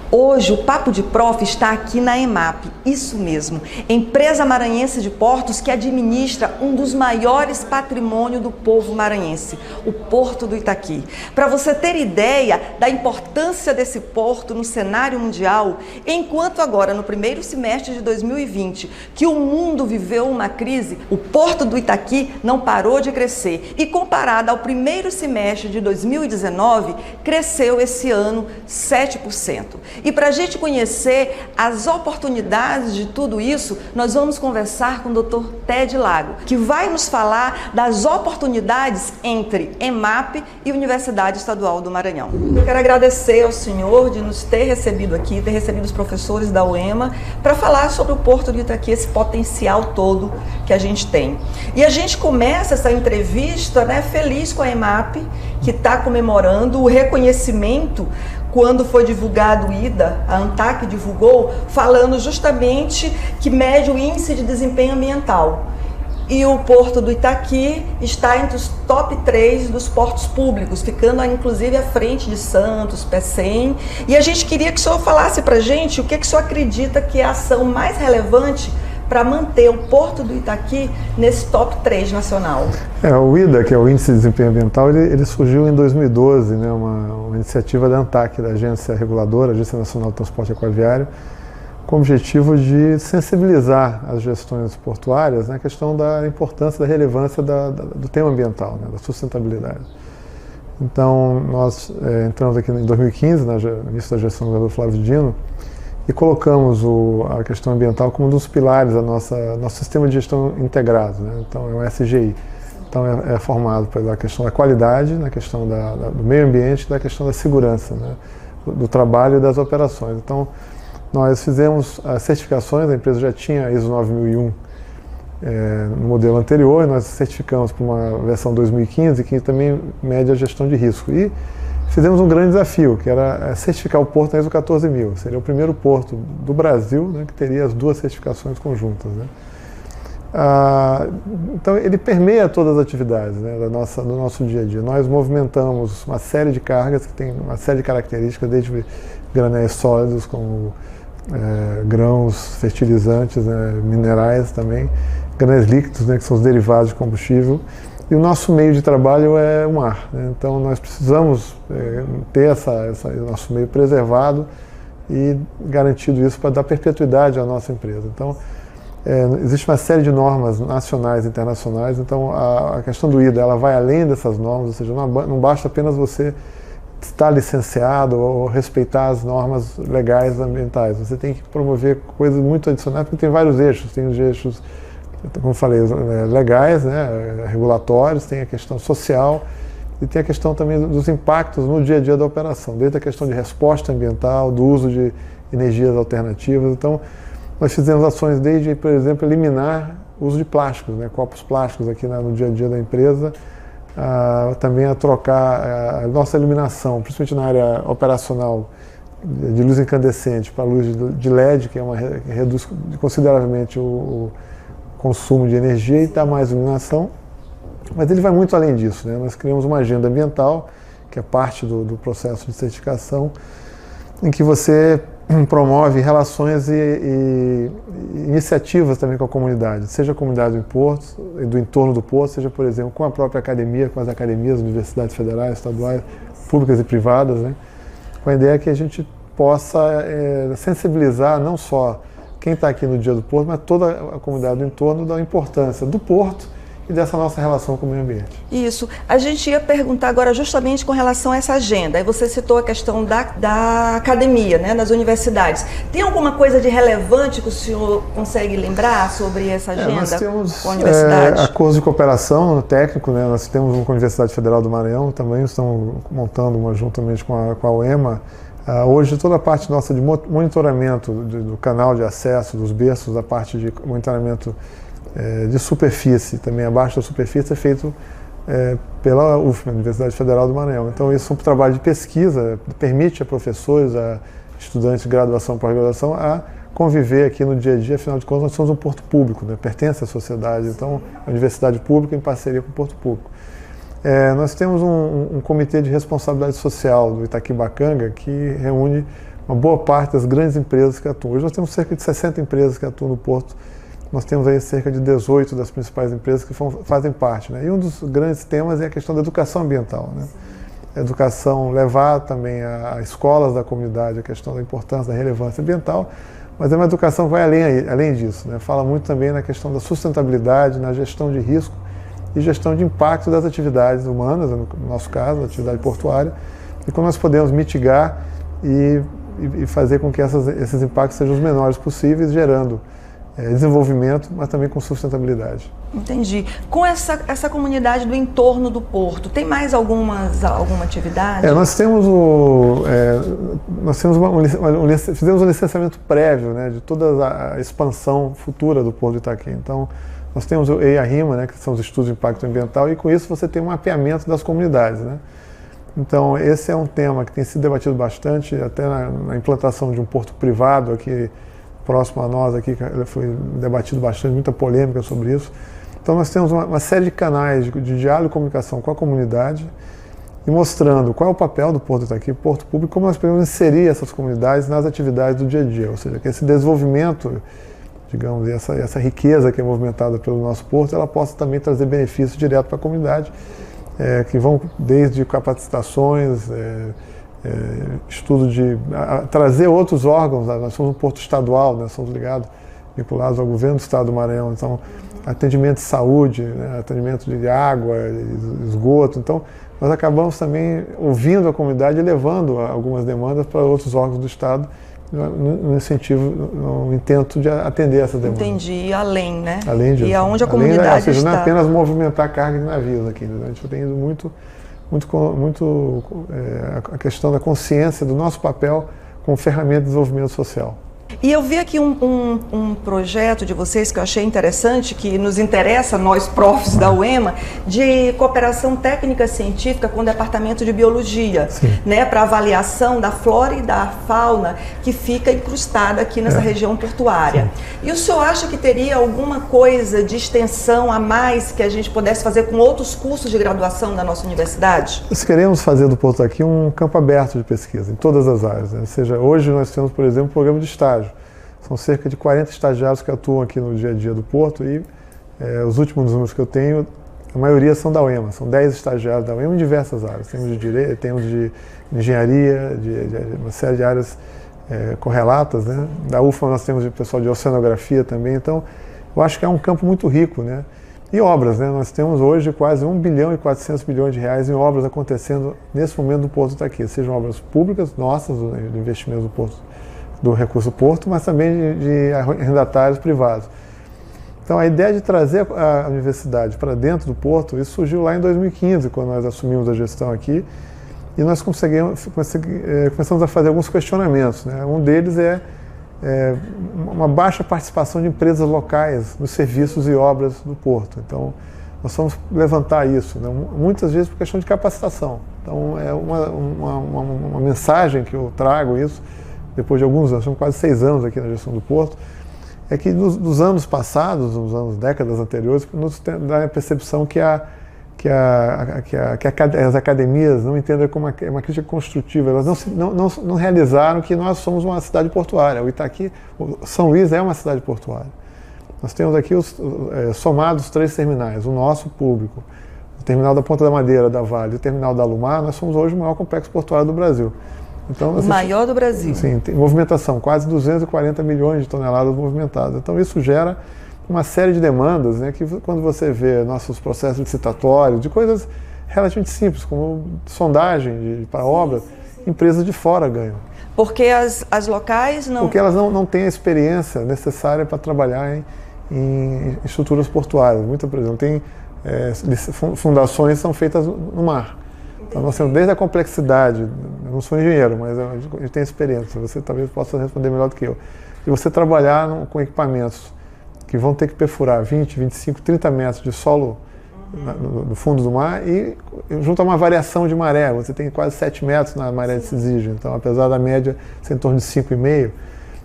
Hoje o Papo de Prof está aqui na EMAP, isso mesmo, empresa maranhense de portos que administra um dos maiores patrimônios do povo maranhense, o Porto do Itaqui. Para você ter ideia da importância desse porto no cenário mundial, enquanto agora no primeiro semestre de 2020, que o mundo viveu uma crise, o Porto do Itaqui não parou de crescer e comparado ao primeiro semestre de 2019, cresceu esse ano 7%. E para a gente conhecer as oportunidades de tudo isso, nós vamos conversar com o Dr. Ted Lago, que vai nos falar das oportunidades entre EMAP e Universidade Estadual do Maranhão. Eu quero agradecer ao senhor de nos ter recebido aqui, ter recebido os professores da UEMA, para falar sobre o Porto do Itaqui, esse potencial todo que a gente tem. E a gente começa essa entrevista, feliz com a EMAP, que está comemorando o reconhecimento quando foi divulgado o IDA, a ANTAC divulgou, falando justamente que mede o índice de desempenho ambiental. E o Porto do Itaqui está entre os top 3 dos portos públicos, ficando inclusive à frente de Santos, Pecém. E a gente queria que o senhor falasse para a gente o que o senhor acredita que é a ação mais relevante para manter o Porto do Itaqui nesse top 3 nacional. O IDA, que é o Índice de Desempenho Ambiental, ele surgiu em 2012, uma iniciativa da ANTAC, da Agência Reguladora, Agência Nacional de Transporte Aquaviário, com o objetivo de sensibilizar as gestões portuárias na questão da importância, da relevância do tema ambiental, da sustentabilidade. Então, nós entramos aqui em 2015, no início da gestão do governador Flávio Dino, e colocamos a questão ambiental como um dos pilares do nosso sistema de gestão integrado. Então, é o SGI. Então, é formado pela questão da qualidade, na questão do meio ambiente e da questão da segurança, do trabalho e das operações. Então, nós fizemos as certificações, a empresa já tinha ISO 9001 no modelo anterior, e nós certificamos para uma versão 2015, que também mede a gestão de risco. E fizemos um grande desafio, que era certificar o porto na ISO 14000. Seria o primeiro porto do Brasil que teria as duas certificações conjuntas. Então, ele permeia todas as atividades do nosso dia a dia. Nós movimentamos uma série de cargas que tem uma série de características, desde granéis sólidos, como grãos, fertilizantes, minerais também, granéis líquidos, que são os derivados de combustível. E o nosso meio de trabalho é o mar. Então, nós precisamos ter o nosso meio preservado e garantido isso para dar perpetuidade à nossa empresa. Então, existe uma série de normas nacionais e internacionais. Então, a questão do IDA, ela vai além dessas normas, ou seja, não basta apenas você estar licenciado ou respeitar as normas legais ambientais. Você tem que promover coisas muito adicionais, porque tem vários eixos. Tem os eixos, como eu falei, legais, regulatórios, tem a questão social e tem a questão também dos impactos no dia a dia da operação, desde a questão de resposta ambiental, do uso de energias alternativas. Então, nós fizemos ações desde, por exemplo, eliminar o uso de plásticos, copos plásticos aqui no dia a dia da empresa, também a trocar a nossa iluminação, principalmente na área operacional, de luz incandescente para luz de LED, que reduz consideravelmente o consumo de energia e dá mais iluminação, mas ele vai muito além disso. Nós criamos uma agenda ambiental, que é parte do processo de certificação, em que você promove relações e iniciativas também com a comunidade, seja a comunidade do porto e do entorno do porto, seja, por exemplo, com a própria academia, com as academias, universidades federais, estaduais, públicas e privadas, com a ideia que a gente possa sensibilizar não só quem está aqui no Dia do Porto, mas toda a comunidade do entorno da importância do porto e dessa nossa relação com o meio ambiente. Isso. A gente ia perguntar agora justamente com relação a essa agenda. Aí você citou a questão da academia, das universidades. Tem alguma coisa de relevante que o senhor consegue lembrar sobre essa agenda nós temos, com a universidade? Acordos de cooperação técnico, nós temos com a Universidade Federal do Maranhão, também estamos montando uma juntamente com a UEMA. Hoje, toda a parte nossa de monitoramento do canal de acesso, dos berços, a parte de monitoramento de superfície, também abaixo da superfície, é feito pela UFMA, Universidade Federal do Maranhão. Então, isso é um trabalho de pesquisa, permite a professores, a estudantes de graduação e pós-graduação a conviver aqui no dia a dia. Afinal de contas, nós somos um porto público, pertence à sociedade, então, a universidade pública em parceria com o porto público. Nós temos um comitê de responsabilidade social do Itaquibacanga que reúne uma boa parte das grandes empresas que atuam. Hoje nós temos cerca de 60 empresas que atuam no Porto. Nós temos aí cerca de 18 das principais empresas que fazem parte, né? E um dos grandes temas é a questão da educação ambiental, né? A educação, levar também a escolas da comunidade a questão da importância, da relevância ambiental, mas é uma educação que vai além disso, né? Fala muito também na questão da sustentabilidade, na gestão de risco e gestão de impacto das atividades humanas, no nosso caso, a atividade portuária, e como nós podemos mitigar e fazer com que esses impactos sejam os menores possíveis, gerando desenvolvimento, mas também com sustentabilidade. Entendi. Com essa comunidade do entorno do porto, tem mais alguma atividade? Fizemos um licenciamento prévio, né, de toda a expansão futura do Porto de Itaqui. Então, nós temos o EIA-RIMA, né, que são os estudos de impacto ambiental, e com isso você tem um mapeamento das comunidades, né? Então, esse é um tema que tem sido debatido bastante, até na implantação de um porto privado aqui próximo a nós, aqui foi debatido bastante, muita polêmica sobre isso. Então, nós temos uma série de canais de diálogo e comunicação com a comunidade e mostrando qual é o papel do Porto de Itaqui, Porto Público, como nós podemos inserir essas comunidades nas atividades do dia a dia, ou seja, que esse desenvolvimento, digamos, essa riqueza que é movimentada pelo nosso porto, ela possa também trazer benefícios direto para a comunidade, que vão desde capacitações, estudo de trazer outros órgãos. Nós somos um porto estadual, né, somos vinculados ao governo do estado do Maranhão, então atendimento de saúde, né, atendimento de água, esgoto. Então nós acabamos também ouvindo a comunidade e levando algumas demandas para outros órgãos do estado no incentivo, no intento de atender essas demandas. Entendi, e além, né? Além disso. E aonde a comunidade ou seja, está. Não é apenas movimentar carga de navios aqui, né? A gente tem ido muito a questão da consciência do nosso papel como ferramenta de desenvolvimento social. E eu vi aqui um projeto de vocês que eu achei interessante, que nos interessa, nós profs da UEMA, de cooperação técnica científica com o Departamento de Biologia, né, para avaliação da flora e da fauna que fica incrustada aqui nessa região portuária. Sim. E o senhor acha que teria alguma coisa de extensão a mais que a gente pudesse fazer com outros cursos de graduação da nossa universidade? Nós queremos fazer do Porto aqui um campo aberto de pesquisa, em todas as áreas, né? Ou seja, hoje nós temos, por exemplo, um programa de estágio. São cerca de 40 estagiários que atuam aqui no dia a dia do Porto e os últimos números que eu tenho, a maioria são da UEMA, são 10 estagiários da UEMA em diversas áreas. Temos de direito, temos de engenharia, de uma série de áreas correlatas, né? Da UFA nós temos de pessoal de oceanografia também, então eu acho que é um campo muito rico, né? E obras, né? Nós temos hoje quase 1 bilhão e 400 milhões de reais em obras acontecendo nesse momento no Porto Itaqui, sejam obras públicas, nossas, do investimento do Porto, do recurso Porto, mas também de arrendatários privados. Então a ideia de trazer a universidade para dentro do Porto, isso surgiu lá em 2015, quando nós assumimos a gestão aqui, e nós começamos a fazer alguns questionamentos, né? Um deles é uma baixa participação de empresas locais nos serviços e obras do Porto. Então nós vamos levantar isso, né? Muitas vezes por questão de capacitação. Então é uma mensagem que eu trago isso, depois de alguns anos, são quase 6 anos aqui na gestão do Porto, é que nos anos passados, décadas anteriores, nos dá a percepção que as academias não entendem como uma crítica construtiva, elas não realizaram que nós somos uma cidade portuária. O Itaqui, São Luís é uma cidade portuária. Nós temos aqui somados 3 terminais, o nosso público, o terminal da Ponta da Madeira, da Vale, e o terminal da Alumar. Nós somos hoje o maior complexo portuário do Brasil. Então, o maior do Brasil. Sim, tem movimentação, quase 240 milhões de toneladas movimentadas. Então isso gera uma série de demandas, né, que quando você vê nossos processos licitatórios, de coisas relativamente simples, como sondagem para obras, empresas de fora ganham. Porque as locais não... Porque elas não têm a experiência necessária para trabalhar em estruturas portuárias. Por exemplo, tem fundações que são feitas no mar. Então, nós temos desde a complexidade, eu não sou engenheiro, mas a gente tem experiência, você talvez possa responder melhor do que eu. E você trabalhar com equipamentos que vão ter que perfurar 20, 25, 30 metros de solo no fundo do mar e junto a uma variação de maré, você tem quase 7 metros na maré de Cisígio, então apesar da média ser em torno de 5,5.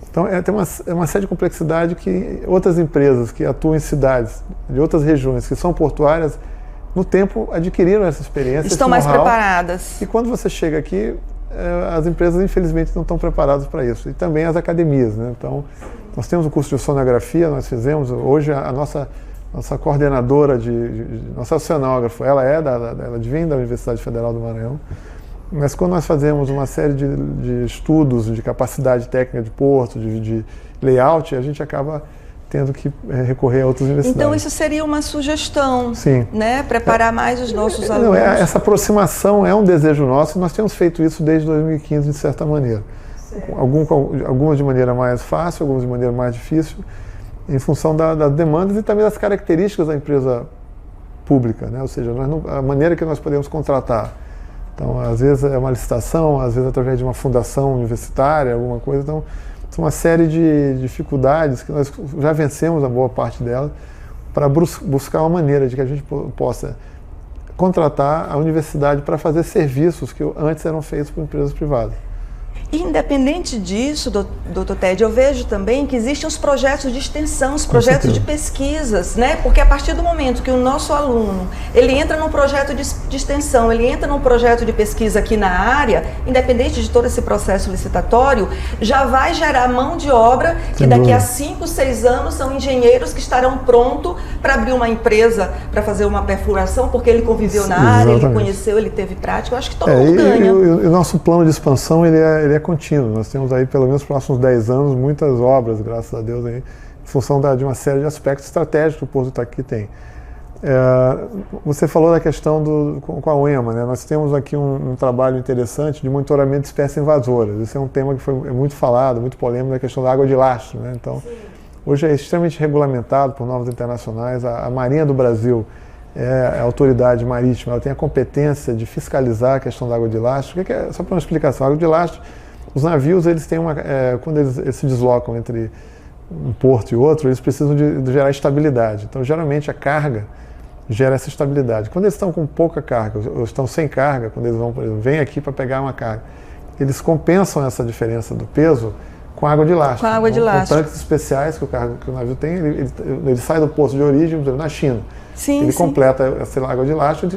Então tem uma série de complexidade que outras empresas que atuam em cidades de outras regiões que são portuárias, no tempo adquiriram essa experiência. Estão mais preparadas. E quando você chega aqui, as empresas, infelizmente, não estão preparadas para isso. E também as academias, né? Então, nós temos o curso de sonografia, nós fizemos, hoje a nossa coordenadora, nossa oceanógrafa, ela vem da Universidade Federal do Maranhão, mas quando nós fazemos uma série de estudos de capacidade técnica de porto, de layout, a gente acaba tendo que recorrer a outras universidades. Então isso seria uma sugestão, sim, né? Preparar mais os nossos alunos. Essa aproximação é um desejo nosso e nós temos feito isso desde 2015, de certa maneira. Algumas de maneira mais fácil, algumas de maneira mais difícil, em função das demandas e também das características da empresa pública, né? Ou seja, a maneira que nós podemos contratar. Então, às vezes é uma licitação, às vezes através de uma fundação universitária, alguma coisa. Então, são uma série de dificuldades que nós já vencemos a boa parte delas para buscar uma maneira de que a gente possa contratar a universidade para fazer serviços que antes eram feitos por empresas privadas. Independente disso, doutor Ted, eu vejo também que existem os projetos de extensão, os projetos de pesquisas, né? Porque a partir do momento que o nosso aluno, ele entra num projeto de extensão, ele entra num projeto de pesquisa aqui na área, independente de todo esse processo licitatório, já vai gerar mão de obra que daqui a 5, 6 anos são engenheiros que estarão prontos para abrir uma empresa, para fazer uma perfuração, porque ele conviveu na área, ele conheceu, ele teve prática. Eu acho que todo mundo ganha. E o nosso plano de expansão, ele é contínuo. Nós temos aí, pelo menos nos próximos 10 anos, muitas obras, graças a Deus, aí, em função de uma série de aspectos estratégicos que o Porto do Itaqui tem. Você falou da questão com a UEMA, né? Nós temos aqui um trabalho interessante de monitoramento de espécies invasoras. Esse é um tema que foi muito falado, muito polêmico, da questão da água de lastro, né? Então, hoje é extremamente regulamentado por normas internacionais. A Marinha do Brasil é a autoridade marítima, ela tem a competência de fiscalizar a questão da água de lastro. Só para uma explicação, a água de lastro, os navios, eles têm quando eles se deslocam entre um porto e outro, eles precisam de gerar estabilidade. Então, geralmente, a carga gera essa estabilidade. Quando eles estão com pouca carga, ou estão sem carga, quando eles vão, por exemplo, vêm aqui para pegar uma carga, eles compensam essa diferença do peso com água de lastro. Com água de lastro. Com tanques especiais que o navio tem, ele sai do posto de origem, por exemplo, na China. Sim, ele completa essa água de lastro,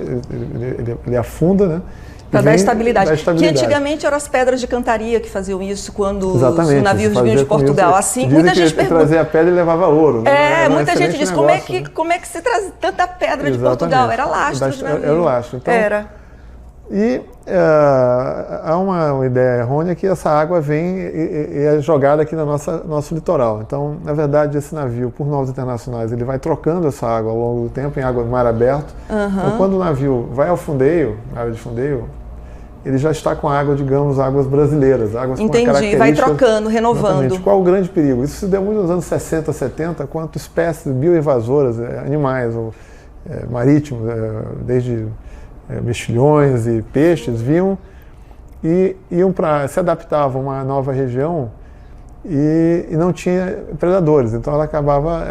ele afunda, né? Para dar estabilidade. Que antigamente eram as pedras de cantaria que faziam isso quando os navios vinham de Portugal. Isso, assim, muita gente pergunta. Trazer a pedra e levava ouro. Né? Muita gente diz, como é que se traz tanta pedra de Portugal? Era lastro de navio. Era o lastro. Então, E há uma ideia errônea que essa água vem e é jogada aqui no nosso litoral. Então, na verdade, esse navio, por normas internacionais, ele vai trocando essa água ao longo do tempo em água de mar aberto. Então, quando o navio vai ao fundeio, na área de fundeio, ele já está com água, digamos, águas brasileiras, águas com características... vai trocando, renovando. Exatamente. Qual o grande perigo? Isso se deu muito nos anos 60, 70, quanto espécies bioinvasoras, animais marítimos, desde mexilhões e peixes, vinham e se adaptavam a uma nova região e não tinha predadores, então ela acabava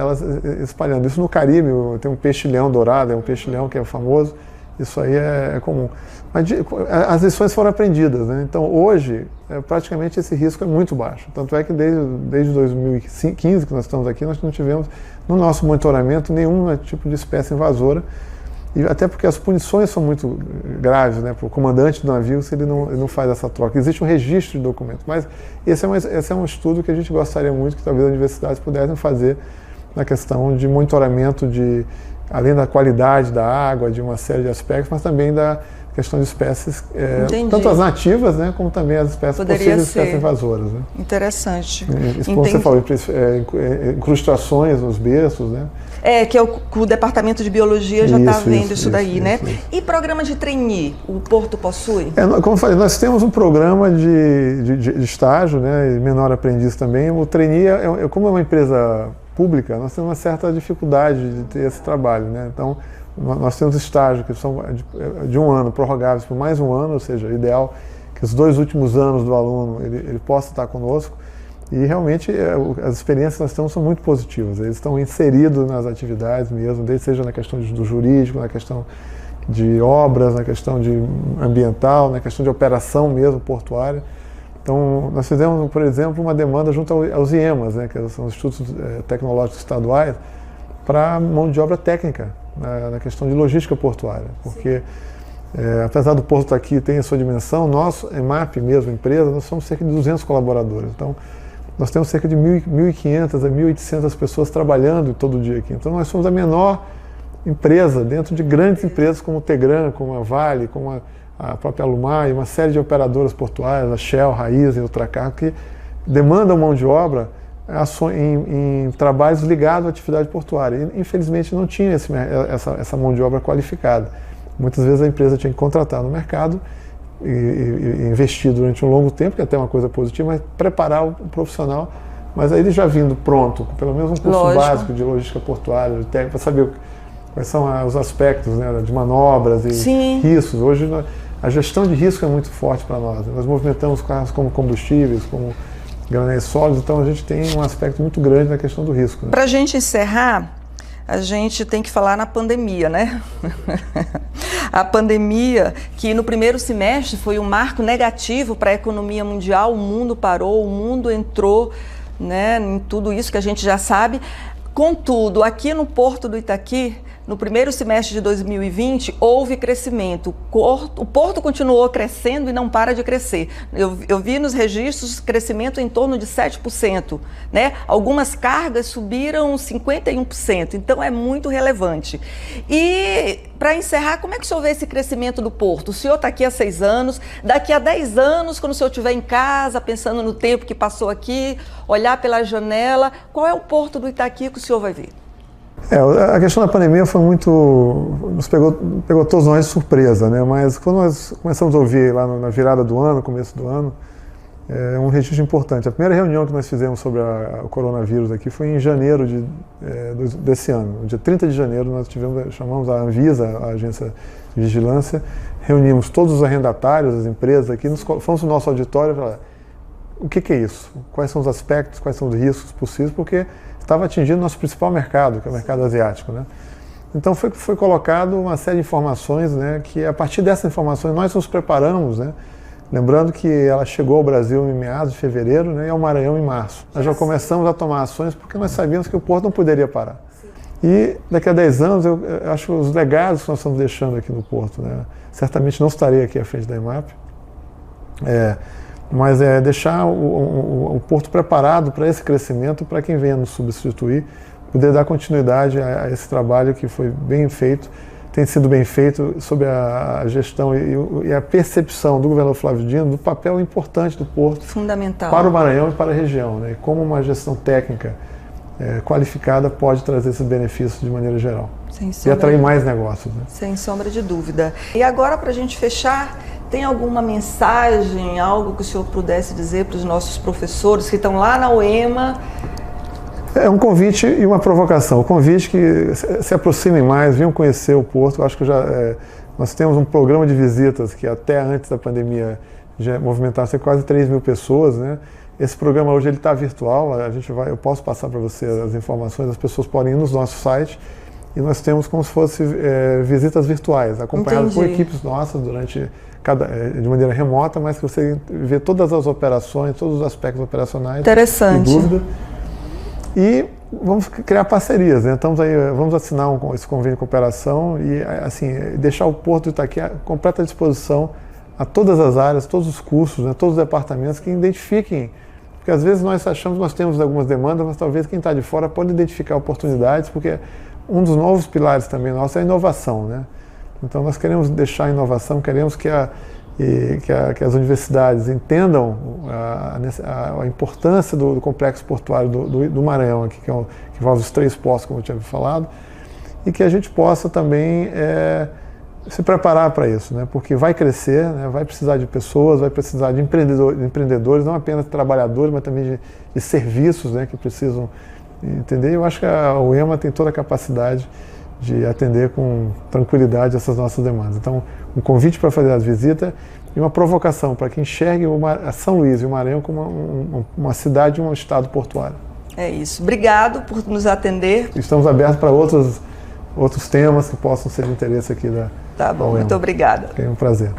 espalhando. Isso no Caribe, tem um peixe-leão dourado, é um peixe-leão que é famoso, isso aí é comum. Mas as lições foram aprendidas, né? Então hoje, praticamente esse risco é muito baixo. Tanto é que desde 2015 que nós estamos aqui, nós não tivemos no nosso monitoramento nenhum tipo de espécie invasora, e até porque as punições são muito graves, né, para o comandante do navio se ele não faz essa troca. Existe um registro de documentos, mas esse é um estudo que a gente gostaria muito que talvez as universidades pudessem fazer na questão de monitoramento além da qualidade da água, de uma série de aspectos, mas também da questão de espécies, tanto as nativas, né, como também as possíveis espécies invasoras. Né? Interessante. Isso, como você falou, incrustações nos berços, né? Que o Departamento de Biologia já está vendo isso daí, né? E programa de trainee, o Porto possui? Como eu falei, nós temos um programa de estágio, né, e menor aprendiz também. O trainee, como é uma empresa pública, nós temos uma certa dificuldade de ter esse trabalho, né? Então, nós temos estágios que são de 1 ano, prorrogáveis por mais 1 ano, ou seja, ideal que os 2 últimos anos do aluno ele possa estar conosco. E realmente as experiências que nós temos são muito positivas. Eles estão inseridos nas atividades mesmo, seja na questão do jurídico, na questão de obras, na questão de ambiental, na questão de operação mesmo portuária. Então, nós fizemos, por exemplo, uma demanda junto aos IEMAs, né, que são os Institutos Tecnológicos Estaduais, para mão de obra técnica, na questão de logística portuária, porque Apesar do porto estar aqui, tem a sua dimensão, nós, EMAP mesmo, empresa, nós somos cerca de 200 colaboradores. Então, nós temos cerca de 1.500 a 1.800 pessoas trabalhando todo dia aqui. Então, nós somos a menor empresa dentro de grandes empresas como o Tegran, como a Vale, como a própria Alumar e uma série de operadoras portuárias, a Shell, Raízen e Ultracar, que demandam mão de obra em trabalhos ligados à atividade portuária. E, infelizmente, não tinha essa mão de obra qualificada. Muitas vezes a empresa tinha que contratar no mercado e investir durante um longo tempo, que é até uma coisa positiva, mas preparar o profissional. Mas aí ele já vindo pronto, pelo menos um curso básico de logística portuária, de técnica, para saber quais são os aspectos, né, de manobras e riscos. Hoje a gestão de risco é muito forte para nós. Nós movimentamos carros como combustíveis, como granéis sólidos, então a gente tem um aspecto muito grande na questão do risco. Né? Para a gente encerrar, a gente tem que falar na pandemia, né? A pandemia, que no primeiro semestre foi um marco negativo para a economia mundial, o mundo parou, o mundo entrou, né, em tudo isso que a gente já sabe. Contudo, aqui no Porto do Itaqui, no primeiro semestre de 2020, houve crescimento. O porto continuou crescendo e não para de crescer. Eu vi nos registros crescimento em torno de 7%. Né? Algumas cargas subiram 51%, então é muito relevante. E, para encerrar, como é que o senhor vê esse crescimento do porto? O senhor está aqui há 6 anos, daqui a 10 anos, quando o senhor estiver em casa, pensando no tempo que passou aqui, olhar pela janela, qual é o Porto do Itaqui que o senhor vai ver? A questão da pandemia foi nos pegou todos nós de surpresa, né? Mas quando nós começamos a ouvir lá na virada do ano, começo do ano, é um registro importante. A primeira reunião que nós fizemos sobre o coronavírus aqui foi em janeiro desse ano. No dia 30 de janeiro nós chamamos a Anvisa, a agência de vigilância, reunimos todos os arrendatários, as empresas aqui, fomos no nosso auditório e falamos, o que é isso? Quais são os aspectos, quais são os riscos possíveis, porque estava atingindo nosso principal mercado, que é o mercado asiático, né? Então foi colocado uma série de informações, né, que a partir dessas informações nós nos preparamos, né? Lembrando que ela chegou ao Brasil em meados de fevereiro, né, e ao Maranhão em março. Nós já começamos a tomar ações porque nós sabíamos que o porto não poderia parar. E daqui a 10 anos, eu acho que os legados que nós estamos deixando aqui no porto, né, certamente não estarei aqui à frente da EMAP, mas é deixar o porto preparado para esse crescimento, para quem venha nos substituir, poder dar continuidade a esse trabalho que foi bem feito, tem sido bem feito sob a gestão e a percepção do governador Flávio Dino do papel importante do porto fundamental para o Maranhão e para a região, né? E como uma gestão técnica qualificada pode trazer esses benefícios de maneira geral e atrair mais negócios. Né? Sem sombra de dúvida. E agora, para a gente fechar, tem alguma mensagem, algo que o senhor pudesse dizer para os nossos professores que estão lá na UEMA? É um convite e uma provocação. O convite que se aproximem mais, venham conhecer o Porto. Eu acho que nós temos um programa de visitas que até antes da pandemia já movimentava quase 3 mil pessoas, né? Esse programa hoje está virtual, eu posso passar para você as informações, as pessoas podem ir no nosso site e nós temos como se fosse visitas virtuais, acompanhadas por equipes nossas de maneira remota, mas que você vê todas as operações, todos os aspectos operacionais. Interessante. Sem dúvida. E vamos criar parcerias, né? Vamos assinar esse convênio de cooperação e assim, deixar o Porto do Itaqui à completa disposição a todas as áreas, todos os cursos, né? Todos os departamentos que identifiquem, porque às vezes nós achamos que nós temos algumas demandas, mas talvez quem está de fora pode identificar oportunidades, porque um dos novos pilares também nossos é a inovação, né? Então nós queremos deixar a inovação, queremos que as universidades entendam a importância do complexo portuário do Maranhão, aqui, que envolve os 3 portos, como eu tinha falado, e que a gente possa também se preparar para isso, né? Porque vai crescer, né? Vai precisar de pessoas, vai precisar de empreendedores, não apenas de trabalhadores, mas também de serviços, né? Que precisam entender. Eu acho que a UEMA tem toda a capacidade de atender com tranquilidade essas nossas demandas. Então, um convite para fazer as visitas e uma provocação para que enxergue a São Luís e o Maranhão como uma cidade e um estado portuário. É isso. Obrigado por nos atender. Estamos abertos para outros temas que possam ser de interesse aqui da Tá bom, UEMA. muito obrigada. É um prazer.